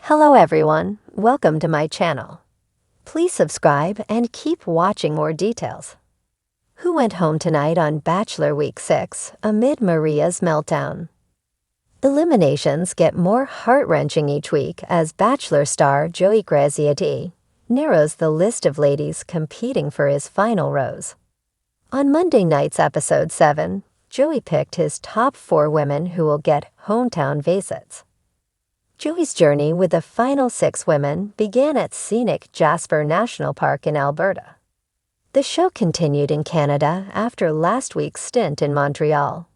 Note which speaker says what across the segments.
Speaker 1: Hello everyone, welcome to my channel. Please subscribe and keep watching more details. Who went home tonight on Bachelor Week 6 amid Maria's meltdown? Eliminations get more heart-wrenching each week as Bachelor star Joey Graziati narrows the list of ladies competing for his final rose. On Monday night's episode 7, Joey picked his top 4 women who will get hometown visits. Joey's journey with the final 6 women began at scenic Jasper National Park in Alberta. The show continued in Canada after last week's stint in Montreal.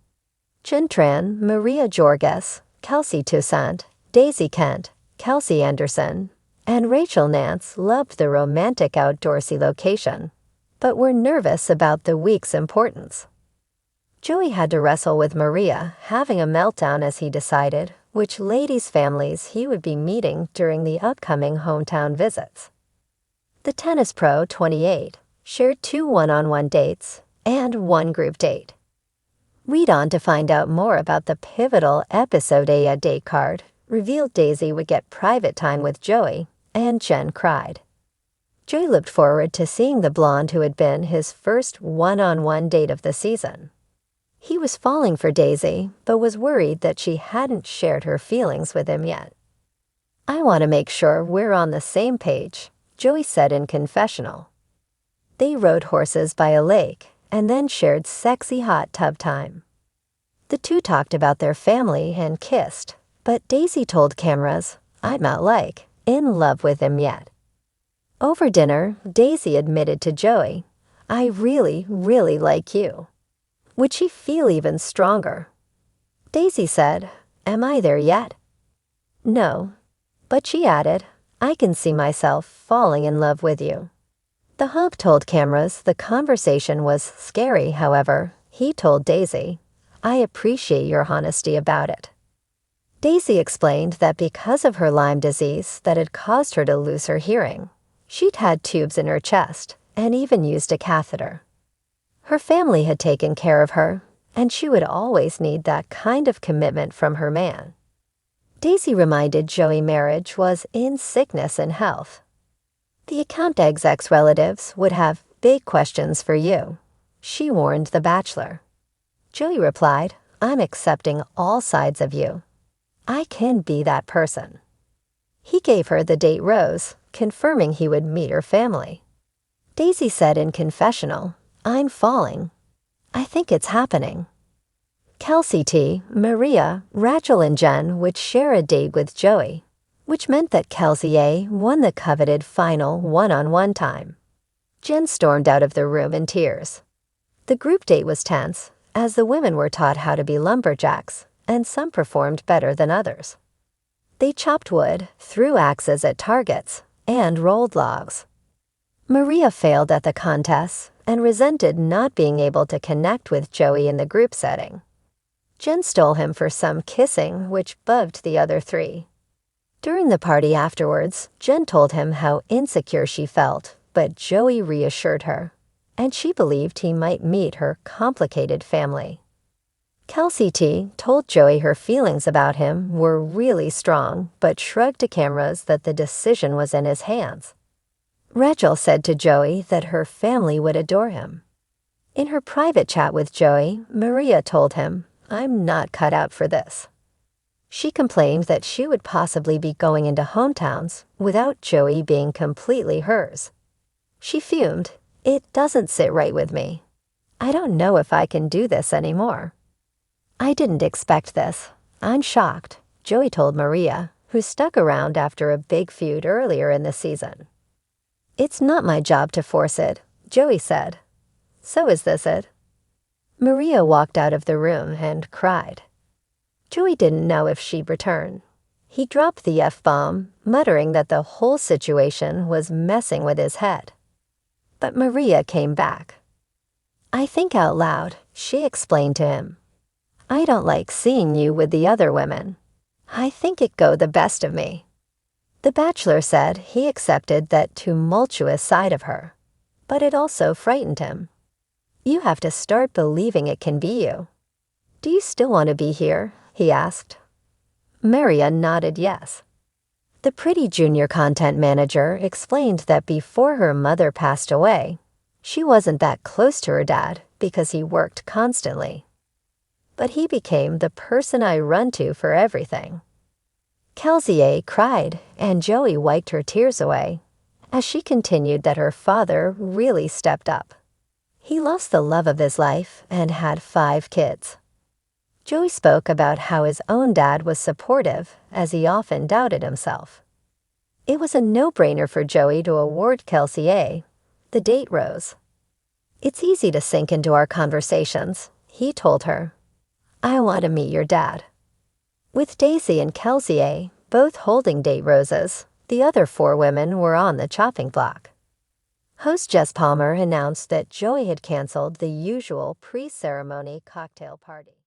Speaker 1: Jen Tran, Maria Jorges, Kelsey Toussaint, Daisy Kent, Kelsey Anderson, and Rachel Nance loved the romantic outdoorsy location, but were nervous about the week's importance. Joey had to wrestle with Maria, having a meltdown as he decided which ladies' families he would be meeting during the upcoming hometown visits. The tennis pro, 28, shared 2 one-on-one dates and 1 group date. Read on to find out more about the pivotal Episode A date card revealed Daisy would get private time with Joey, and Jen cried. Joey looked forward to seeing the blonde who had been his first one-on-one date of the season. He was falling for Daisy, but was worried that she hadn't shared her feelings with him yet. "I want to make sure we're on the same page," Joey said in confessional. They rode horses by a lake and then shared sexy hot tub time. The two talked about their family and kissed, but Daisy told cameras, "I'm not in love with him yet." Over dinner, Daisy admitted to Joey, "I really like you." Would she feel even stronger? Daisy said, "Am I there yet?" "No." But she added, "I can see myself falling in love with you." The hunk told cameras the conversation was scary, however, he told Daisy, "I appreciate your honesty about it." Daisy explained that because of her Lyme disease that had caused her to lose her hearing, she'd had tubes in her chest and even used a catheter. Her family had taken care of her, and she would always need that kind of commitment from her man. Daisy reminded Joey marriage was in sickness and health. "The account exec's relatives would have big questions for you," she warned The Bachelor. Joey replied, "I'm accepting all sides of you. I can be that person." He gave her the date rose, confirming he would meet her family. Daisy said in confessional, "I'm falling. I think it's happening." Kelsey T, Maria, Rachel, and Jen would share a date with Joey, which meant that Kelsey A won the coveted final one-on-one time. Jen stormed out of the room in tears. The group date was tense, as the women were taught how to be lumberjacks, and some performed better than others. They chopped wood, threw axes at targets, and rolled logs. Maria failed at the contests and resented not being able to connect with Joey in the group setting. Jen stole him for some kissing, which bugged the other 3. During the party afterwards, Jen told him how insecure she felt, but Joey reassured her, and she believed he might meet her complicated family. Kelsey T told Joey her feelings about him were really strong, but shrugged to cameras that the decision was in his hands. Rachel said to Joey that her family would adore him. In her private chat with Joey, Maria told him, "I'm not cut out for this." She complained that she would possibly be going into hometowns without Joey being completely hers. She fumed, "It doesn't sit right with me. I don't know if I can do this anymore." "I didn't expect this. I'm shocked," Joey told Maria, who stuck around after a big feud earlier in the season. "It's not my job to force it," Joey said. "So is this it?" Maria walked out of the room and cried. Joey didn't know if she'd return. He dropped the F-bomb, muttering that the whole situation was messing with his head. But Maria came back. "I think out loud," she explained to him. "I don't like seeing you with the other women. I think it go the best of me." The Bachelor said he accepted that tumultuous side of her, but it also frightened him. "You have to start believing it can be you." "Do you still want to be here?" he asked. Maria nodded yes. The pretty junior content manager explained that before her mother passed away, she wasn't that close to her dad because he worked constantly. But he became the person I run to for everything. Kelsey cried, and Joey wiped her tears away, as she continued that her father really stepped up. He lost the love of his life and had 5 kids. Joey spoke about how his own dad was supportive, as he often doubted himself. It was a no-brainer for Joey to award Kelsey the date rose. "It's easy to sink into our conversations," he told her. "I want to meet your dad." With Daisy and Kelsey both holding date roses, the other 4 women were on the chopping block. Host Jess Palmer announced that Joey had canceled the usual pre-ceremony cocktail party.